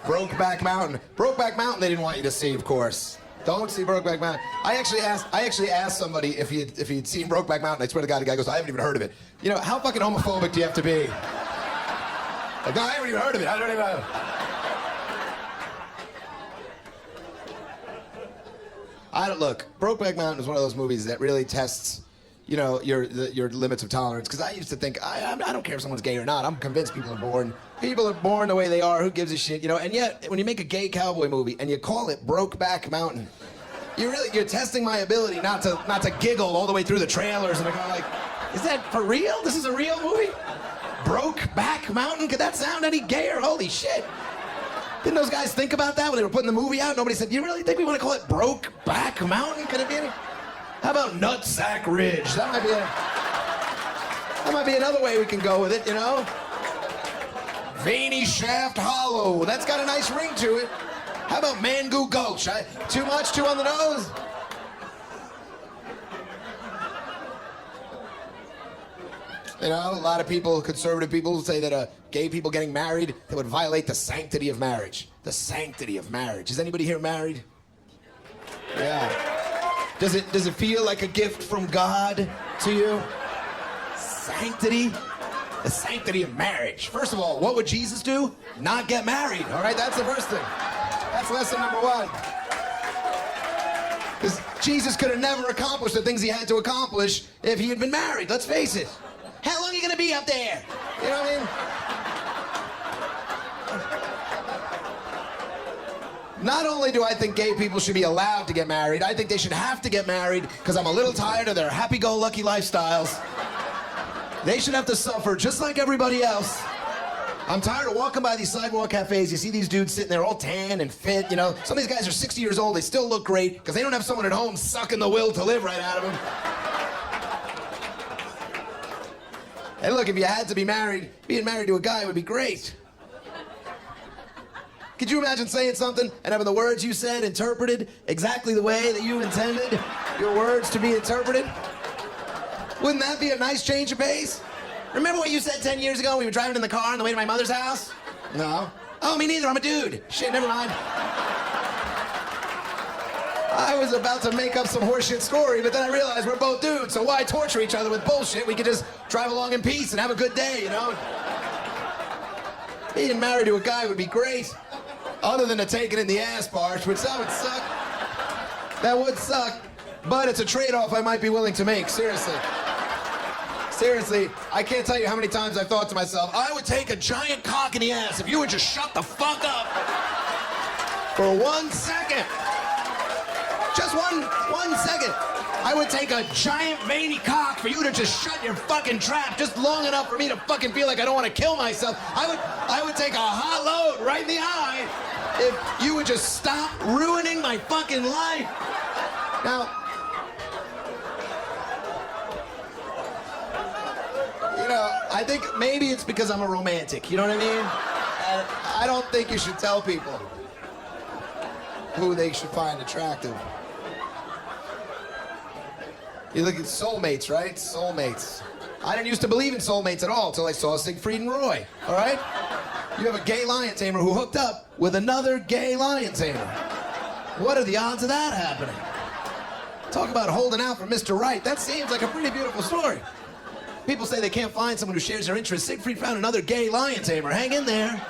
Brokeback Mountain. Brokeback Mountain they didn't want you to see, of course. Don't see Brokeback Mountain. I actually asked somebody if he'd seen Brokeback Mountain. I swear to God, the guy goes, I haven't even heard of it. You know, how fucking homophobic do you have to be? Like, no, I haven't even heard of it. I don't even know. Look, Brokeback Mountain is one of those movies that really tests, you know, your limits of tolerance. Because I used to think, I don't care if someone's gay or not. I'm convinced people are born the way they are. Who gives a shit, you know? And yet, when you make a gay cowboy movie and you call it Brokeback Mountain, you're testing my ability not to giggle all the way through the trailers. And I'm going like, is that for real? This is a real movie? Brokeback Mountain? Could that sound any gayer? Holy shit. Didn't those guys think about that when they were putting the movie out? Nobody said, you really think we want to call it Brokeback Mountain? Could it be any? How about Nutsack Ridge? That might be another way we can go with it, you know? Veiny Shaft Hollow. That's got a nice ring to it. How about Mangoo Gulch? Too much, too on the nose? You know, a lot of people, conservative people, say that gay people getting married, that would violate the sanctity of marriage. The sanctity of marriage. Is anybody here married? Yeah. Does it feel like a gift from God to you? Sanctity? The sanctity of marriage. First of all, what would Jesus do? Not get married, all right? That's the first thing. That's lesson number one. Because Jesus could have never accomplished the things he had to accomplish if he had been married, let's face it. How long are you gonna be up there? You know what I mean? Not only do I think gay people should be allowed to get married, I think they should have to get married because I'm a little tired of their happy-go-lucky lifestyles. They should have to suffer just like everybody else. I'm tired of walking by these sidewalk cafes. You see these dudes sitting there all tan and fit, you know. Some of these guys are 60 years old. They still look great because they don't have someone at home sucking the will to live right out of them. And look, if you had to be married, being married to a guy would be great. Could you imagine saying something and having the words you said interpreted exactly the way that you intended your words to be interpreted? Wouldn't that be a nice change of pace? Remember what you said 10 years ago when we were driving in the car on the way to my mother's house? No. Oh, me neither, I'm a dude. Shit, never mind. I was about to make up some horseshit story, but then I realized we're both dudes, so why torture each other with bullshit? We could just drive along in peace and have a good day, you know? Being married to a guy would be great. Other than the taking in the ass part, which that would suck. That would suck. But it's a trade-off I might be willing to make, seriously. Seriously, I can't tell you how many times I've thought to myself, I would take a giant cock in the ass if you would just shut the fuck up for 1 second. Just one second. I would take a giant veiny cock for you to just shut your fucking trap just long enough for me to fucking feel like I don't want to kill myself. I would take a hot load right in the eye if you would just stop ruining my fucking life. Now, you know, I think maybe it's because I'm a romantic, you know what I mean? And I don't think you should tell people who they should find attractive. You look at soulmates, right? Soulmates. I didn't used to believe in soulmates at all until I saw Siegfried and Roy, all right? You have a gay lion tamer who hooked up with another gay lion tamer. What are the odds of that happening? Talk about holding out for Mr. Right. That seems like a pretty beautiful story. People say they can't find someone who shares their interests. Siegfried found another gay lion tamer. Hang in there.